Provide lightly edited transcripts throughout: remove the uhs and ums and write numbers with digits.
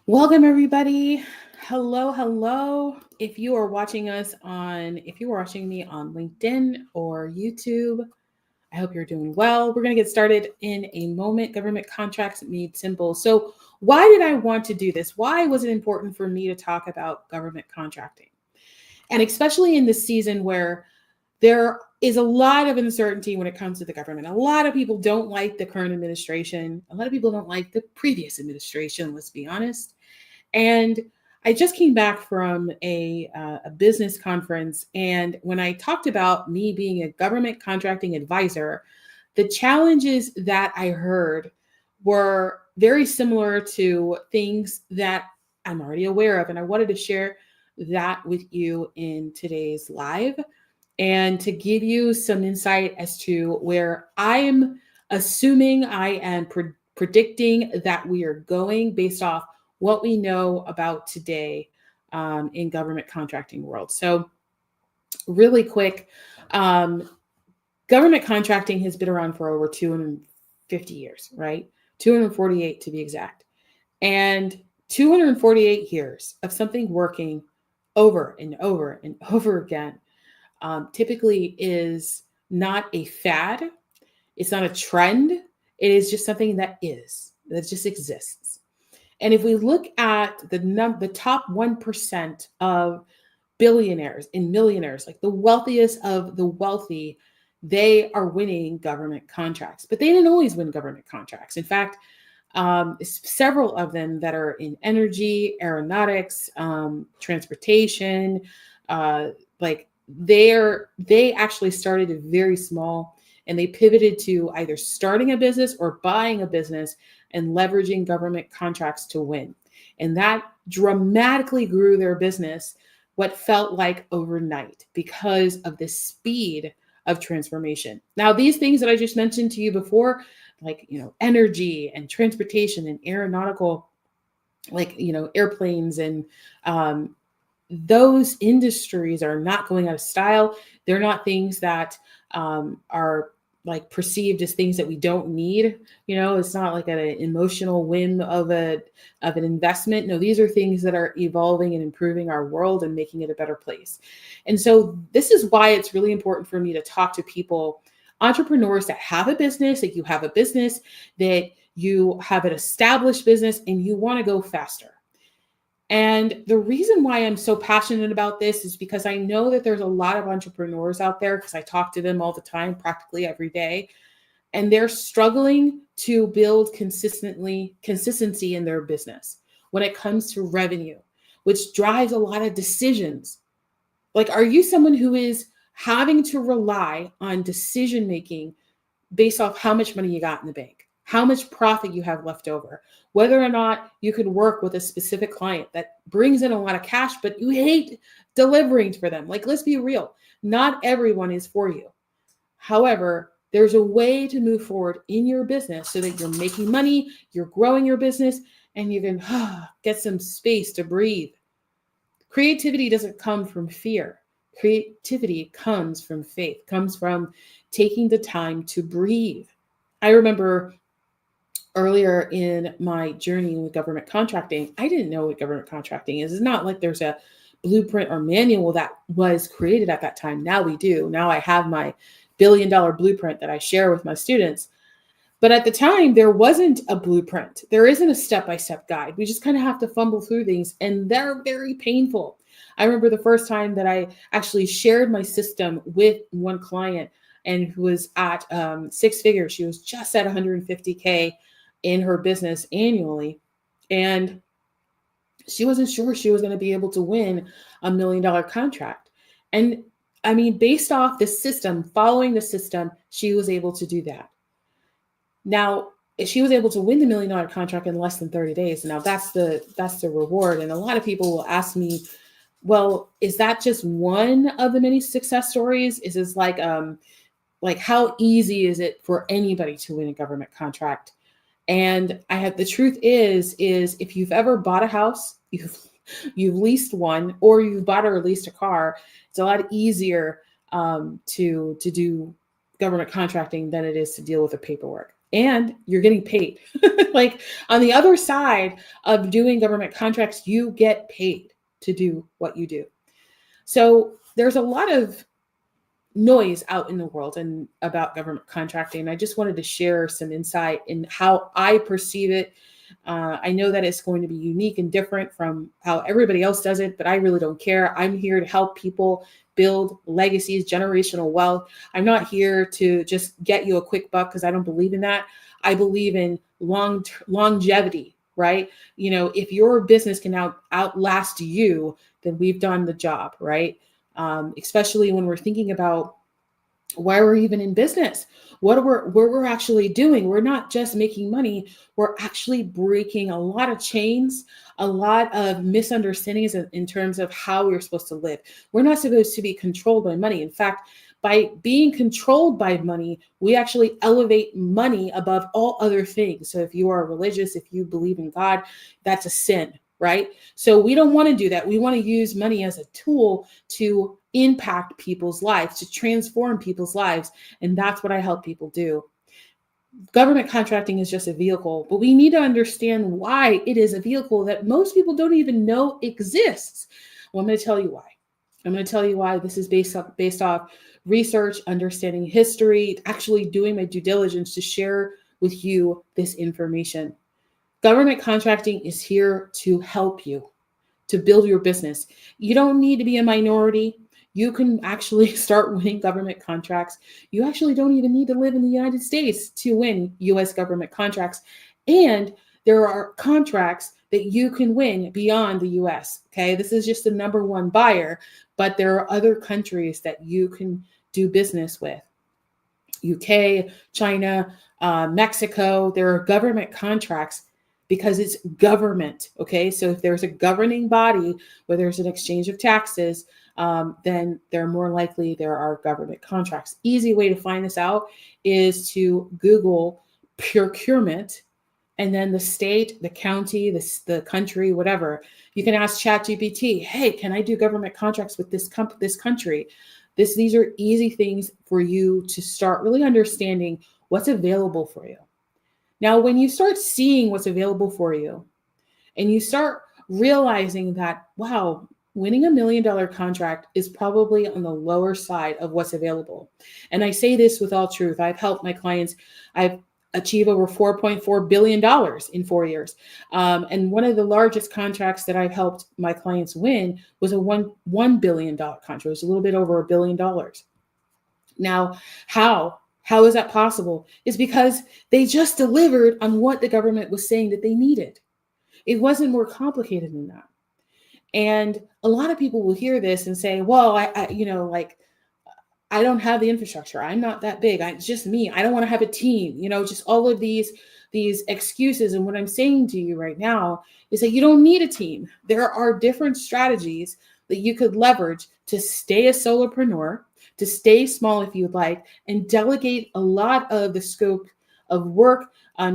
Welcome, everybody. Hello, hello. If you are watching me on LinkedIn or YouTube, I hope you're doing well. We're going to get started in a moment. Government contracts made simple. So, why did I want to do this? Why was it important for me to talk about government contracting? And especially in this season where there is a lot of uncertainty when it comes to the government. A lot of people don't like the current administration. A lot of people don't like the previous administration, let's be honest. And I just came back from a business conference. And when I talked about me being a government contracting advisor, the challenges that I heard were very similar to things that I'm already aware of. And I wanted to share that with you in today's live and to give you some insight as to where I'm assuming I am predicting that we are going based off what we know about today in government contracting world. So really quick, um, government contracting has been around for over 250 years, right? 248 to be exact. And 248 years of something working over and over and over again typically is not a fad. It's not a trend. It is just something that just exists. And if we look at the top 1% of billionaires and millionaires, like the wealthiest of the wealthy, they are winning government contracts. But they didn't always win government contracts. In fact, several of them that are in energy, aeronautics, transportation, uh, like they actually started very small and they pivoted to either starting a business or buying a business and leveraging government contracts to win. And that dramatically grew their business what felt like overnight because of the speed of transformation. Now, these things that I just mentioned to you before, like, energy and transportation and aeronautical, like, airplanes and um, those industries are not going out of style. They're not things that are like perceived as things that we don't need. It's not like an emotional whim of an investment. No, these are things that are evolving and improving our world and making it a better place. And so this is why it's really important for me to talk to people, entrepreneurs that have a business, that you have a business, that you have an established business and you want to go faster. And the reason why I'm so passionate about this is because I know that there's a lot of entrepreneurs out there because I talk to them all the time, practically every day, and they're struggling to build consistency in their business when it comes to revenue, which drives a lot of decisions. Like, are you someone who is having to rely on decision making based off how much money you got in the bank, how much profit you have left over, whether or not you could work with a specific client that brings in a lot of cash, but you hate delivering for them? Like, let's be real, not everyone is for you. However, there's a way to move forward in your business so that you're making money, you're growing your business, and you can get some space to breathe. Creativity doesn't come from fear. Creativity comes from faith, comes from taking the time to breathe. I remember earlier in my journey with government contracting, I didn't know what government contracting is. It's not like there's a blueprint or manual that was created at that time. Now we do. Now I have my $1 billion blueprint that I share with my students. But at the time, there wasn't a blueprint. There isn't a step-by-step guide. We just kind of have to fumble through things, and they're very painful. I remember the first time that I actually shared my system with one client and who was at six figures. She was just at 150K in her business annually. And she wasn't sure she was going to be able to win $1 million contract. And I mean, based off the system, following the system, she was able to do that. Now, she was able to win the $1 million contract in less than 30 days. Now that's the reward. And a lot of people will ask me, well, is that just one of the many success stories? Is this like how easy is it for anybody to win a government contract? And the truth is if you've ever bought a house, you've leased one, or you've bought or leased a car, it's a lot easier to do government contracting than it is to deal with the paperwork. and you're getting paid. Like on the other side of doing government contracts, you get paid to do what you do. So there's a lot of noise out in the world and about government contracting. I just wanted to share some insight in how I perceive it. I know that it's going to be unique and different from how everybody else does it, but I really don't care. I'm here to help people build legacies, generational wealth. I'm not here to just get you a quick buck because I don't believe in that. I believe in longevity, right? You know, if your business can outlast you, then we've done the job, right? Especially when we're thinking about why we're even in business, what we're actually doing. We're not just making money, we're actually breaking a lot of chains, a lot of misunderstandings in terms of how we're supposed to live. We're not supposed to be controlled by money. In fact, by being controlled by money, we actually elevate money above all other things. So if you are religious, if you believe in God, that's a sin, right? So we don't want to do that. We want to use money as a tool to impact people's lives, to transform people's lives. And that's what I help people do. Government contracting is just a vehicle, but we need to understand why it is a vehicle that most people don't even know exists. Well, I'm going to tell you why. I'm going to tell you why this is based off research, understanding history, actually doing my due diligence to share with you this information. Government contracting is here to help you to build your business. You don't need to be a minority. You can actually start winning government contracts. You actually don't even need to live in the United States to win US government contracts. And there are contracts that you can win beyond the US. Okay. This is just the number one buyer, but there are other countries that you can do business with. UK, China, Mexico, there are government contracts because it's government. Okay. So if there's a governing body where there's an exchange of taxes, then they're more likely there are government contracts. Easy way to find this out is to Google procurement and then the state, the county, the country, whatever. You can ask ChatGPT, hey, can I do government contracts with this country? These are easy things for you to start really understanding what's available for you. Now, when you start seeing what's available for you and you start realizing that, wow, winning $1 million contract is probably on the lower side of what's available. And I say this with all truth. I've helped my clients. I've achieved over $4.4 billion in 4 years. And one of the largest contracts that I've helped my clients win was a $1 billion contract. It was a little bit over $1 billion. Now, how is that possible? It's because they just delivered on what the government was saying that they needed. It wasn't more complicated than that. And a lot of people will hear this and say, well, I don't have the infrastructure. I'm not that big. It's just me. I don't want to have a team, just all of these excuses. And what I'm saying to you right now is that you don't need a team. There are different strategies that you could leverage to stay a solopreneur, to stay small if you'd like, and delegate a lot of the scope of work,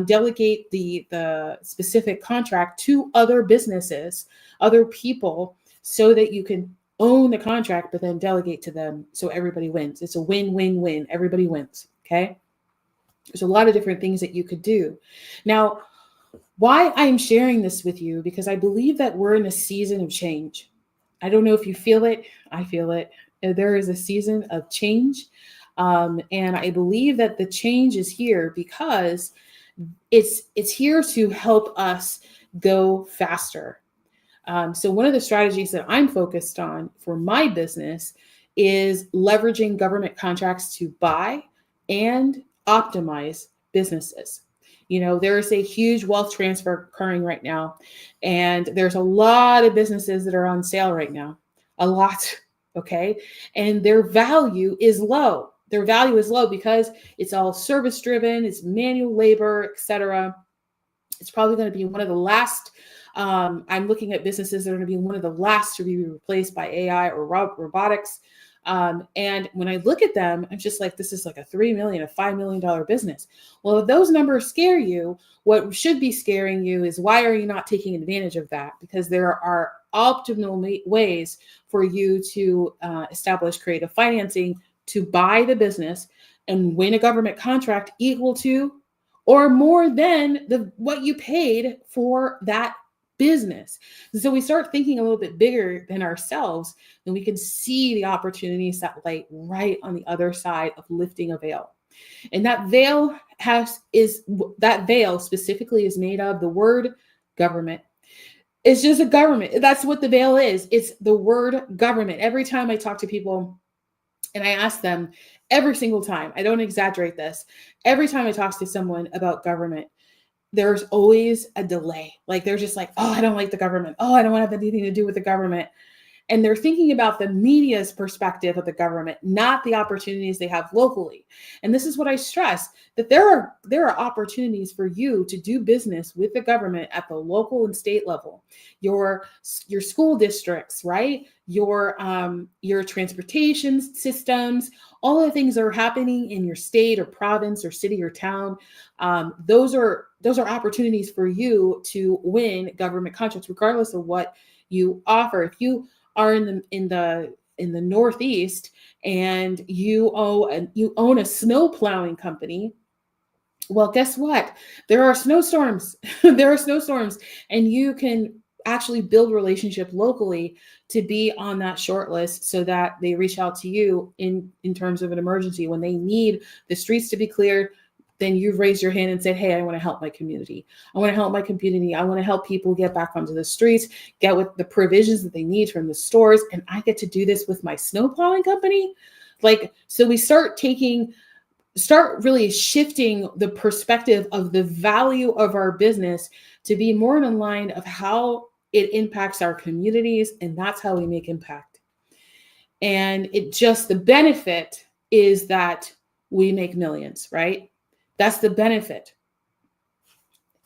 delegate the specific contract to other businesses, other people, so that you can own the contract, but then delegate to them so everybody wins. It's a win-win-win. Everybody wins, okay? There's a lot of different things that you could do. Now, why I'm sharing this with you, because I believe that we're in a season of change. I don't know if you feel it. I feel it. There is a season of change. And I believe that the change is here because it's here to help us go faster. So one of the strategies that I'm focused on for my business is leveraging government contracts to buy and optimize businesses. There's a huge wealth transfer occurring right now, and there's a lot of businesses that are on sale right now, a lot, okay? And their value is low. Their value is low because it's all service driven, it's manual labor, etc. It's probably going to be one of the last. I'm looking at businesses that are going to be one of the last to be replaced by AI or robotics. And when I look at them, I'm just like, this is like a $3 million, a $5 million business. Well, if those numbers scare you, what should be scaring you is why are you not taking advantage of that? Because there are optimal ways for you to establish creative financing to buy the business and win a government contract equal to or more than what you paid for that business. So we start thinking a little bit bigger than ourselves, and we can see the opportunities that lay right on the other side of lifting a veil. And that veil specifically is made of the word government. It's just a government. That's what the veil is. It's the word government. Every time I talk to people and I ask them, every single time, I don't exaggerate this, every time I talk to someone about government, there's always a delay. Like they're just like, oh, I don't like the government. Oh, I don't want to have anything to do with the government. And they're thinking about the media's perspective of the government, not the opportunities they have locally. And this is what I stress, that there are opportunities for you to do business with the government at the local and state level. Your school districts, right? Your transportation systems, all the things that are happening in your state or province or city or town. Those are opportunities for you to win government contracts, regardless of what you offer. If you are in the Northeast and you own a snow plowing company, well, guess what? There are snowstorms. There are snowstorms, and you can actually build relationship locally to be on that short list so that they reach out to you in terms of an emergency when they need the streets to be cleared. Then you've raised your hand and said, hey, I want to help my community. I want to help my community. I want to help people get back onto the streets, get with the provisions that they need from the stores. And I get to do this with my snow plowing company. So we start really shifting the perspective of the value of our business to be more in line of how it impacts our communities. And that's how we make impact. And the benefit is that we make millions, right? That's the benefit.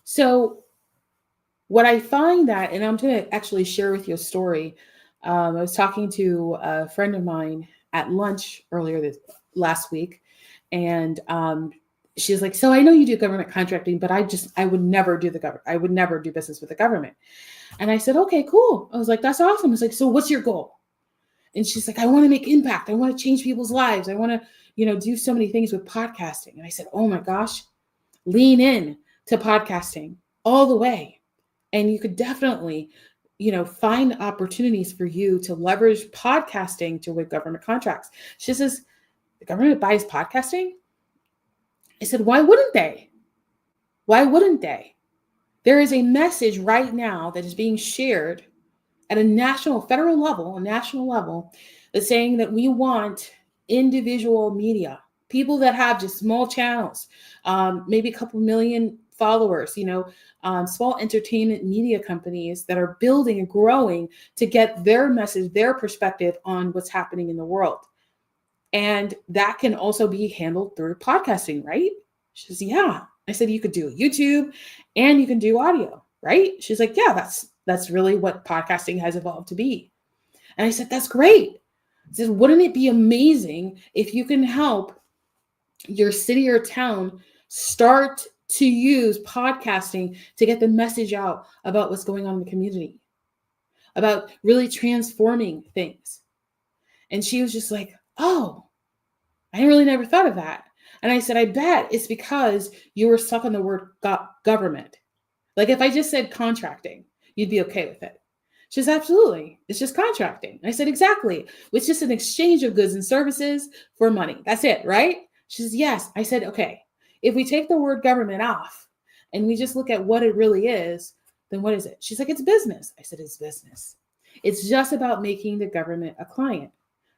So what I find that, and I'm going to actually share with you a story. I was talking to a friend of mine at lunch last week, and she's like, so I know you do government contracting, but I would never do I would never do business with the government. And I said, okay, cool. I was like, that's awesome. I was like, so what's your goal? And she's like, I want to make impact. I want to change people's lives. I want to, do so many things with podcasting. And I said, oh my gosh, lean in to podcasting all the way. And you could definitely, find opportunities for you to leverage podcasting to win government contracts. She says, the government buys podcasting? I said, why wouldn't they? Why wouldn't they? There is a message right now that is being shared at a federal level, that's saying that we want individual media, people that have just small channels, maybe a couple million followers, small entertainment media companies that are building and growing to get their message, their perspective on what's happening in the world. And that can also be handled through podcasting, right? She says, yeah. I said, you could do YouTube and you can do audio, right? She's like, yeah, that's really what podcasting has evolved to be. And I said, that's great. I said, wouldn't it be amazing if you can help your city or town start to use podcasting to get the message out about what's going on in the community, about really transforming things? And she was just like, oh, I really never thought of that. And I said, I bet it's because you were stuck on the word government. Like if I just said contracting, you'd be okay with it. She says, absolutely. It's just contracting. And I said, exactly. It's just an exchange of goods and services for money. That's it, right? She says, yes. I said, okay, if we take the word government off and we just look at what it really is, then what is it? She's like, it's business. I said, it's business. It's just about making the government a client.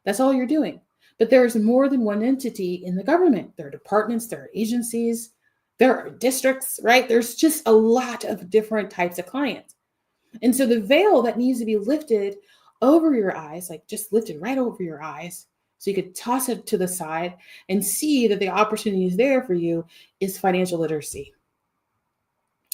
That's all you're doing. But there's more than one entity in the government. There are departments, there are agencies, there are districts, right? There's just a lot of different types of clients. And so the veil that needs to be lifted over your eyes, like just lifted right over your eyes, so you could toss it to the side and see that the opportunity is there for you, is financial literacy.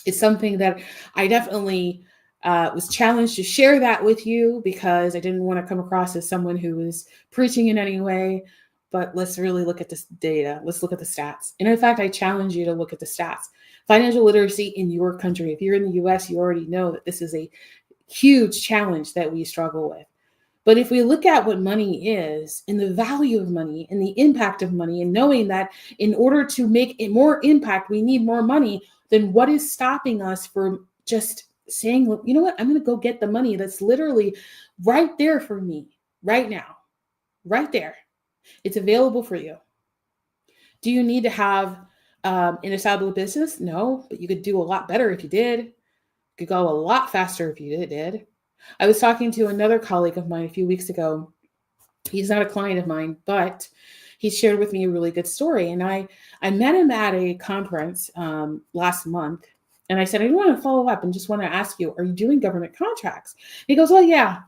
It's something that I definitely was challenged to share that with you because I didn't want to come across as someone who was preaching in any way. But let's really look at this data. Let's look at the stats. And in fact, I challenge you to look at the stats. Financial literacy in your country. If you're in the US, you already know that this is a huge challenge that we struggle with. But if we look at what money is and the value of money and the impact of money, and knowing that in order to make it more impact, we need more money, then what is stopping us from just saying, "Well, you know what, I'm going to go get the money that's literally right there for me right now, right there. It's available for you." Do you need to have an established business? No, but you could do a lot better if you did. You could go a lot faster if you did. I was talking to another colleague of mine a few weeks ago. He's not a client of mine, but he shared with me a really good story. And I met him at a conference last month. And I said, I want to follow up and just want to ask you, are you doing government contracts? He goes, oh, yeah.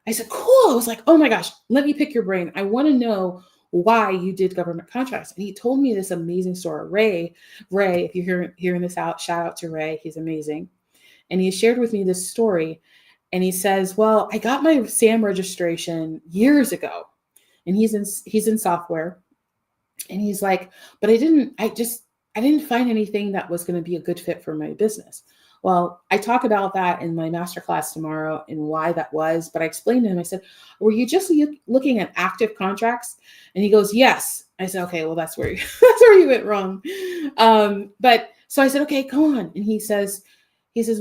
I said, cool. I was like, oh my gosh, let me pick your brain. I want to know why you did government contracts. And he told me this amazing story. Ray, if you're hearing this out, shout out to Ray. He's amazing. And he shared with me this story. And he says, well, I got my SAM registration years ago. And he's in software. And he's like, but I didn't find anything that was going to be a good fit for my business. Well, I talk about that in my masterclass tomorrow and why that was. But I explained to him, I said, were you just looking at active contracts? And he goes, yes. I said, okay, well, that's where you went wrong. But so I said, okay, come on. And he says,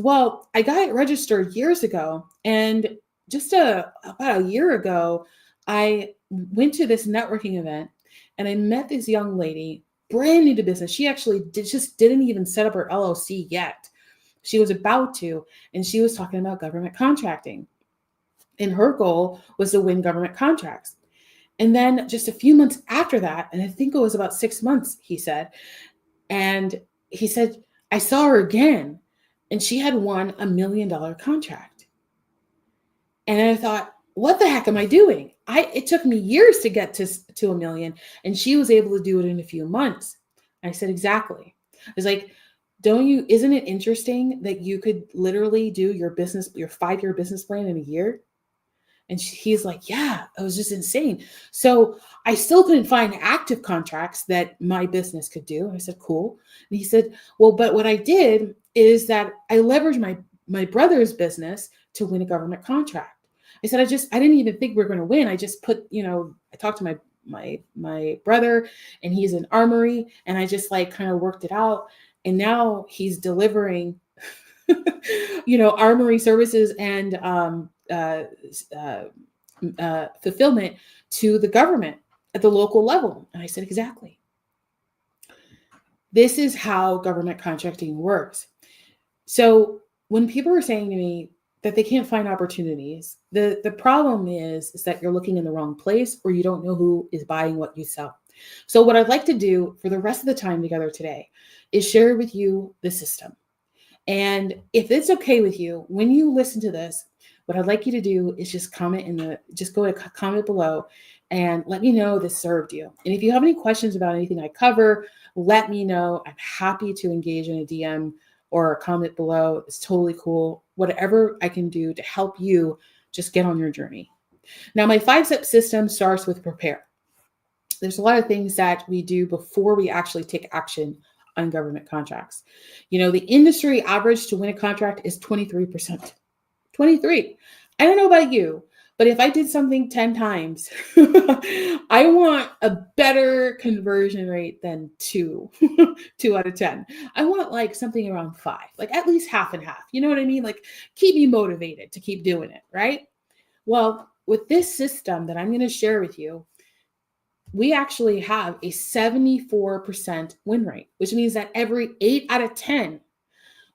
well, I got it registered years ago. And just about a year ago, I went to this networking event and I met this young lady, brand new to business. She actually didn't even set up her LLC yet. She was about to, and she was talking about government contracting. And her goal was to win government contracts. And then just a few months after that, and I think it was about 6 months, he said, I saw her again, and she had won $1 million contract. And I thought, what the heck am I doing? It took me years to get to $1 million, and she was able to do it in a few months. I said, exactly. I was like, isn't it interesting that you could literally do your 5-year business plan in a year? And he's like, yeah, it was just insane. So I still couldn't find active contracts that my business could do. I said, cool. And he said, well, but what I did is that I leveraged my brother's business to win a government contract. I said, I didn't even think we were going to win. I just I talked to my brother, and he's an armory, and I just kind of worked it out. And now he's delivering, armory services and fulfillment to the government at the local level. And I said, exactly. This is how government contracting works. So when people are saying to me that they can't find opportunities, the problem is that you're looking in the wrong place, or you don't know who is buying what you sell. So what I'd like to do for the rest of the time together today is share with you the system. And if it's okay with you, when you listen to this, what I'd like you to do is just go to comment below and let me know this served you. And if you have any questions about anything I cover, let me know. I'm happy to engage in a DM or a comment below. It's totally cool. Whatever I can do to help you just get on your journey. Now, my 5-step system starts with prepare. There's a lot of things that we do before we actually take action on government contracts. The industry average to win a contract is 23%. 23. I don't know about you, but if I did something 10 times, I want a better conversion rate than 2 out of 10. I want something around 5, at least half and half. You know what I mean? Keep me motivated to keep doing it, right? Well, with this system that I'm going to share with you, we actually have a 74% win rate, which means that every 8 out of 10,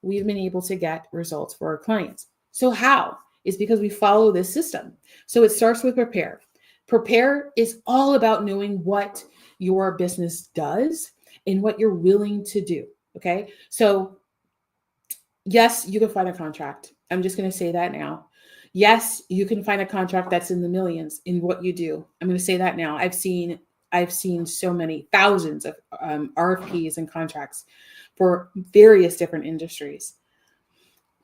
we've been able to get results for our clients. So how? Is because we follow this system. So it starts with prepare. Prepare is all about knowing what your business does and what you're willing to do. Okay. So yes, you can find a contract. I'm just going to say that now. Yes, you can find a contract that's in the millions in what you do. I'm going to say that now. I've seen so many thousands of RFPs and contracts for various different industries.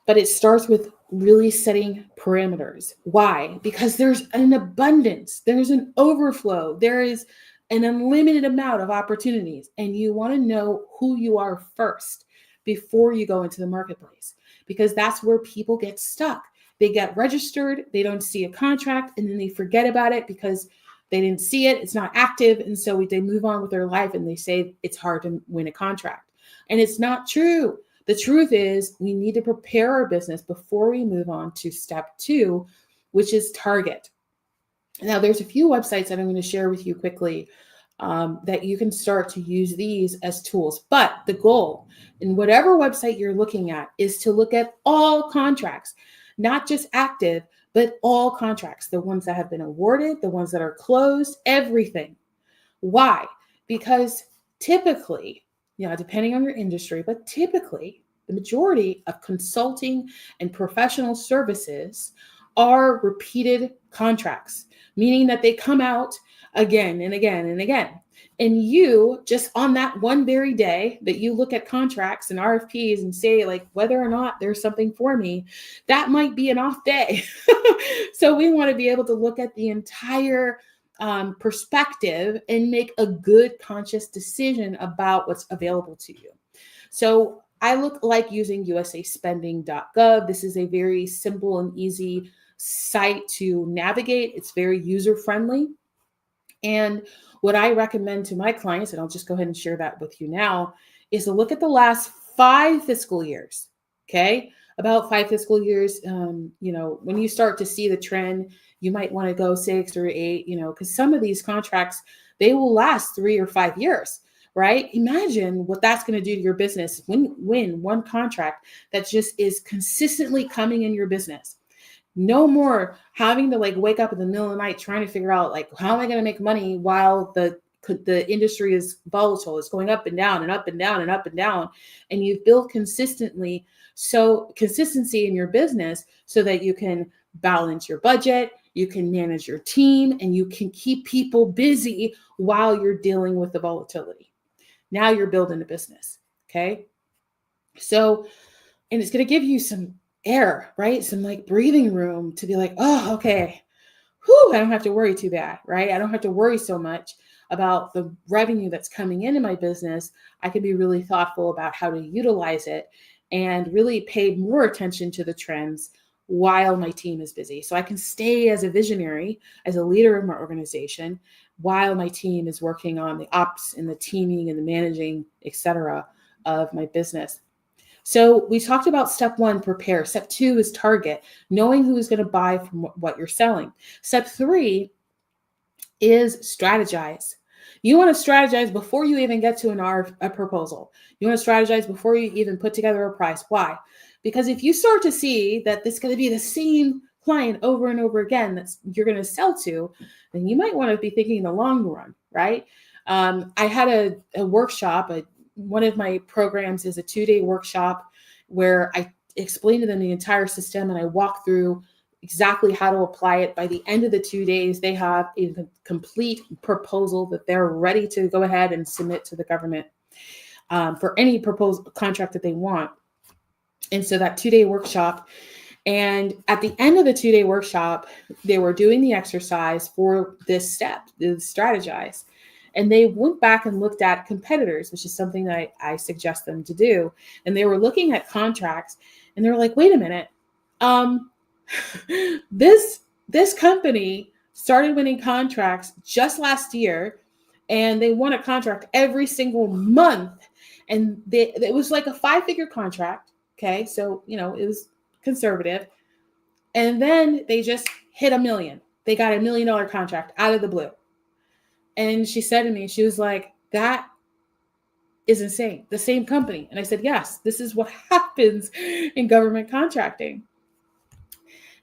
But it starts with really setting parameters. Why? Because there's an abundance, there's an overflow, there is an unlimited amount of opportunities, and you want to know who you are first before you go into the marketplace, because that's where people get stuck. they get registered, they don't see a contract, and then they forget about it because they didn't see it, it's not active, and so they move on with their life and they say it's hard to win a contract. And it's not true. The truth is we need to prepare our business before we move on to step 2, which is target. Now, there's a few websites that I'm going to share with you quickly that you can start to use these as tools. But the goal in whatever website you're looking at is to look at all contracts, not just active, but all contracts, the ones that have been awarded, the ones that are closed, everything. Why? Because typically, depending on your industry, but typically the majority of consulting and professional services are repeated contracts, meaning that they come out again and again and again. And you just on that one very day that you look at contracts and RFPs and say like whether or not there's something for me, that might be an off day. So we want to be able to look at the entire perspective and make a good conscious decision about what's available to you. So I like using usaspending.gov. This is a very simple and easy site to navigate. It's very user friendly. And what I recommend to my clients, and I'll just go ahead and share that with you now, is to look at the last 5 fiscal years. Okay. About 5 fiscal years. When you start to see the trend, you might want to go 6 or 8, because some of these contracts, they will last 3 or 5 years, right? Imagine what that's going to do to your business when one contract that just is consistently coming in your business. No more having to wake up in the middle of the night trying to figure out how am I going to make money while the industry is volatile. It's going up and down and up and down and up and down. And you've built consistency in your business so that you can balance your budget, you can manage your team, and you can keep people busy while you're dealing with the volatility. Now you're building a business. Okay. So, and it's going to give you some air, right? Some breathing room to be oh, okay. I don't have to worry too bad, right? I don't have to worry so much about the revenue that's coming into my business. I can be really thoughtful about how to utilize it and really pay more attention to the trends while my team is busy. So I can stay as a visionary, as a leader of my organization, while my team is working on the ops and the teaming and the managing, etc., of my business. So we talked about step 1, prepare. Step 2 is target, knowing who is going to buy from what you're selling. Step 3 is strategize. You want to strategize before you even get to a proposal. You want to strategize before you even put together a price. Why? Because if you start to see that this is going to be the same client over and over again that you're going to sell to, then you might want to be thinking in the long run, right? I had a workshop, one of my programs is a 2-day workshop where I explain to them the entire system and I walk through exactly how to apply it. By the end of the 2 days, they have a complete proposal that they're ready to go ahead and submit to the government for any proposal contract that they want. And so that 2-day workshop, and at the end of the 2-day workshop, they were doing the exercise for this step, the strategize. And they went back and looked at competitors, which is something that I suggest them to do. And they were looking at contracts and they were like, wait a minute. This company started winning contracts just last year and they won a contract every single month. And it was like a 5-figure contract. Okay. So, it was conservative. And then they just hit $1 million. They got $1 million contract out of the blue. And she said to me, she was like, that is insane. The same company. And I said, yes, this is what happens in government contracting.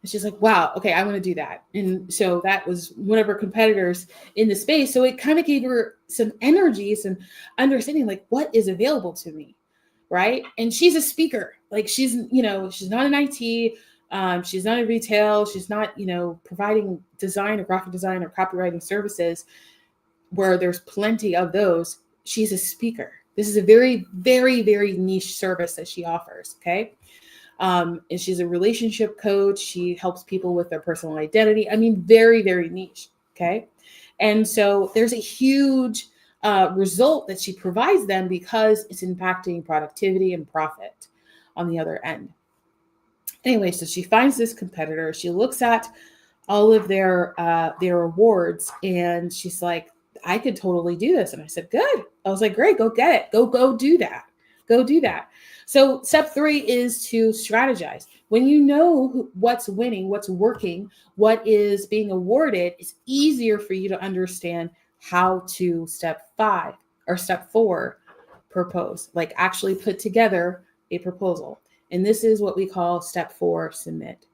And she's like, wow, okay, I want to do that. And so that was one of her competitors in the space. So it kind of gave her some energy, some understanding, what is available to me, right? And she's a speaker. She's not in IT. She's not in retail. She's not, providing design or graphic design or copywriting services where there's plenty of those. She's a speaker. This is a very, very, very niche service that she offers. Okay. And she's a relationship coach. She helps people with their personal identity. I mean, very, very niche. Okay. And so there's a huge result that she provides them because it's impacting productivity and profit on the other end. Anyway, so she finds this competitor. She looks at all of their awards, and she's like, I could totally do this. And I said, good. I was like, great, go get it. Go do that. Go do that. So step 3 is to strategize. When you know what's winning, what's working, what is being awarded, it's easier for you to understand how to step 5 or step 4 propose, like actually put together a proposal. And this is what we call step 4, submit.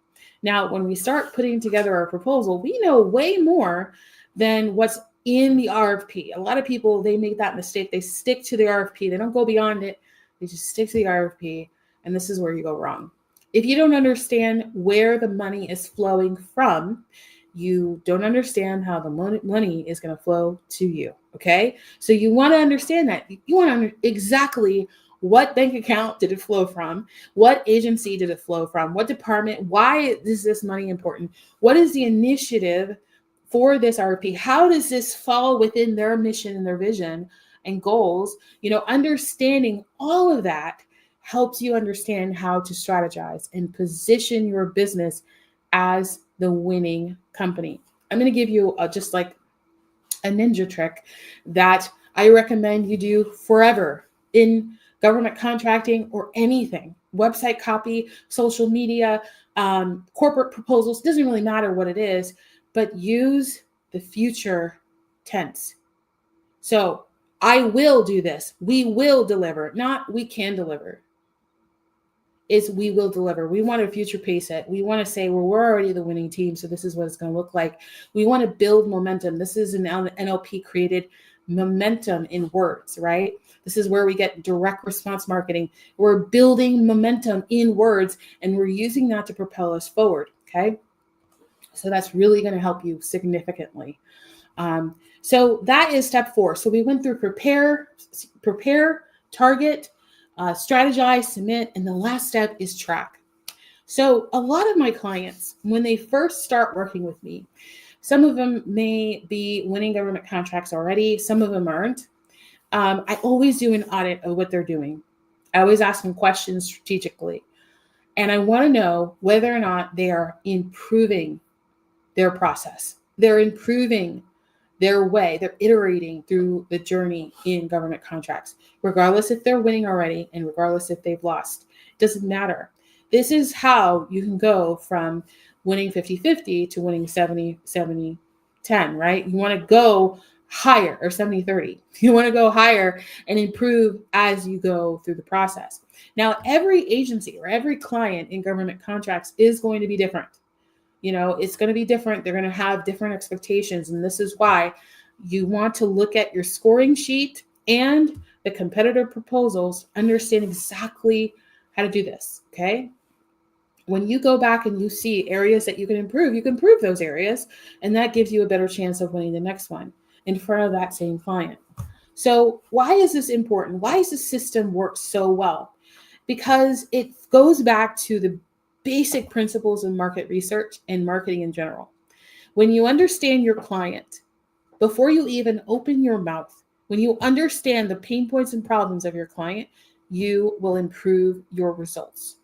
Now, when we start putting together our proposal, we know way more than what's in the RFP. A lot of people, they make that mistake. They stick to the RFP. They don't go beyond it. They just stick to the RFP. And this is where you go wrong. If you don't understand where the money is flowing from, you don't understand how the money is going to flow to you. Okay. So you want to understand that. You want to exactly what bank account did it flow from? What agency did it flow from? What department? Why is this money important? What is the initiative for this RFP? How does this fall within their mission and their vision and goals? Understanding all of that helps you understand how to strategize and position your business as the winning company. I'm going to give you just like a ninja trick that I recommend you do forever in government contracting or anything, website copy, social media, corporate proposals, doesn't really matter what it is, but use the future tense. So I will do this. We will deliver, not we can deliver. Is we will deliver. We want to future pace it. We want to say, well, we're already the winning team, so this is what it's going to look like. We want to build momentum. This is an NLP created momentum in words, right? This is where we get direct response marketing. We're building momentum in words, and we're using that to propel us forward, okay? So that's really going to help you significantly. So that is step 4. So we went through prepare, target, strategize, submit, and the last step is track. So a lot of my clients, when they first start working with me, some of them may be winning government contracts already. Some of them aren't. I always do an audit of what they're doing. I always ask them questions strategically. And I want to know whether or not they are improving their process. They're improving their way. They're iterating through the journey in government contracts, regardless if they're winning already and regardless if they've lost. It doesn't matter. This is how you can go from winning 50-50 to winning 70-70-10, right? You want to go higher, or 70-30. You want to go higher and improve as you go through the process. Now, every agency or every client in government contracts is going to be different. It's going to be different. They're going to have different expectations. And this is why you want to look at your scoring sheet and the competitor proposals, understand exactly how to do this. Okay. When you go back and you see areas that you can improve those areas. And that gives you a better chance of winning the next one in front of that same client. So why is this important? Why does the system work so well? Because it goes back to the basic principles of market research and marketing in general. When you understand your client, before you even open your mouth, when you understand the pain points and problems of your client, you will improve your results.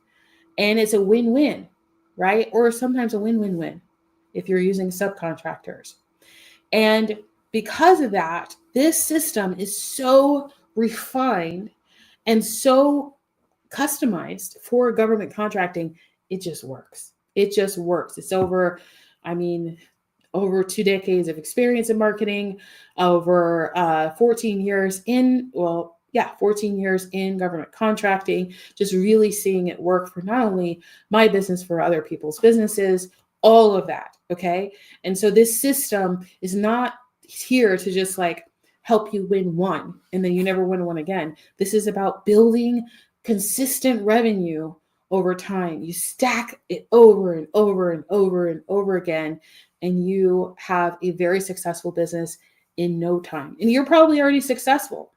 And it's a win-win, right? Or sometimes a win-win-win if you're using subcontractors. And because of that, this system is so refined and so customized for government contracting. It just works. It just works. It's over 2 decades of experience in marketing, over 14 years in, 14 years in government contracting, just really seeing it work for not only my business, for other people's businesses, all of that. Okay. And so this system is not here to just like help you win one and then you never win one again. This is about building consistent revenue over time. You stack it over and over and over and over again, and you have a very successful business in no time. And you're probably already successful,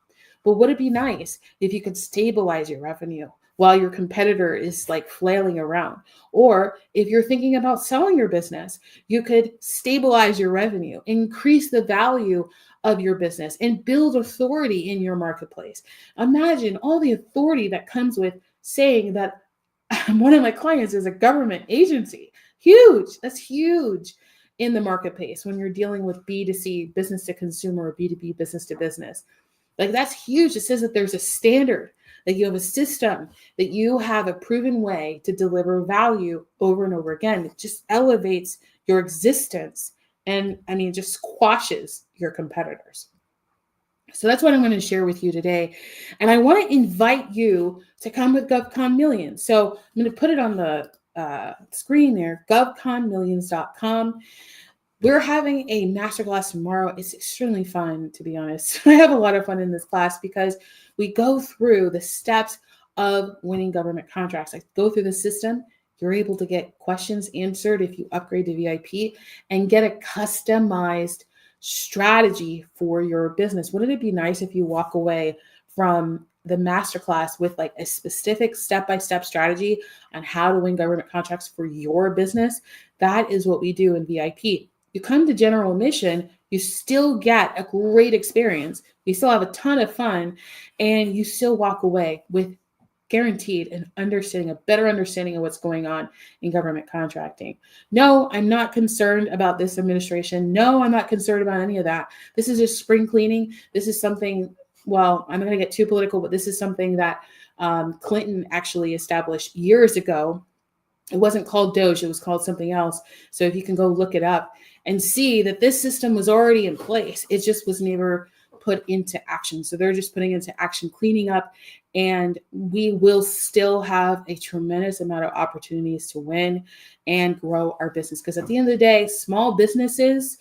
but would it be nice if you could stabilize your revenue while your competitor is like flailing around? Or if you're thinking about selling your business, you could stabilize your revenue, increase the value of your business, and build authority in your marketplace. Imagine all the authority that comes with saying that One of my clients is a government agency. Huge. That's huge in the marketplace when you're dealing with B2C, business to consumer, or B2B, business to business. Like that's huge. It says that there's a standard, that you have a system, that you have a proven way to deliver value over and over again. It just elevates your existence and just squashes your competitors. So that's what I'm going to share with you today. And I want to invite you to come with GovCon Millions. So I'm going to put it on the screen there, govconmillions.com. We're having a masterclass tomorrow. It's extremely fun, to be honest. I have a lot of fun in this class because we go through the steps of winning government contracts. I go through the system. You're able to get questions answered if you upgrade to VIP and get a customized strategy for your business. Wouldn't it be nice if you walk away from the masterclass with like a specific step-by-step strategy on how to win government contracts for your business? That is what we do in VIP. You come to general admission, you still get a great experience. You still have a ton of fun, and you still walk away with guaranteed an understanding, a better understanding of what's going on in government contracting. No, I'm not concerned about this administration. No, I'm not concerned about any of that. This is just spring cleaning. This is something, well, I'm not going to get too political, but this is something that Clinton actually established years ago. It wasn't called DOGE, it was called something else. So if you can go look it up and see that this system was already in place, it just was never put into action. So they're just putting into action, cleaning up, and we will still have a tremendous amount of opportunities to win and grow our business. Because at the end of the day, small businesses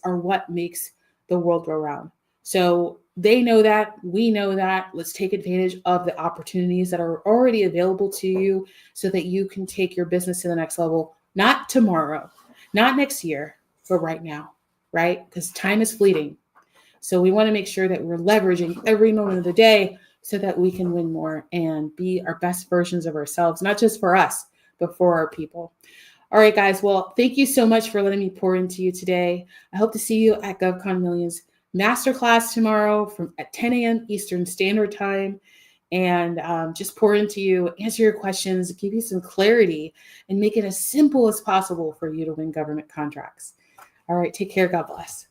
are what makes the world go round. So they know that, we know that. Let's take advantage of the opportunities that are already available to you so that you can take your business to the next level, not tomorrow, not next year, but right now, right? Because time is fleeting. So we want to make sure that we're leveraging every moment of the day so that we can win more and be our best versions of ourselves, not just for us, but for our people. All right, guys. Well, thank you so much for letting me pour into you today. I hope to see you at GovCon Millions Masterclass tomorrow at 10 a.m. Eastern Standard Time, and just pour into you, answer your questions, give you some clarity, and make it as simple as possible for you to win government contracts. All right, take care. God bless.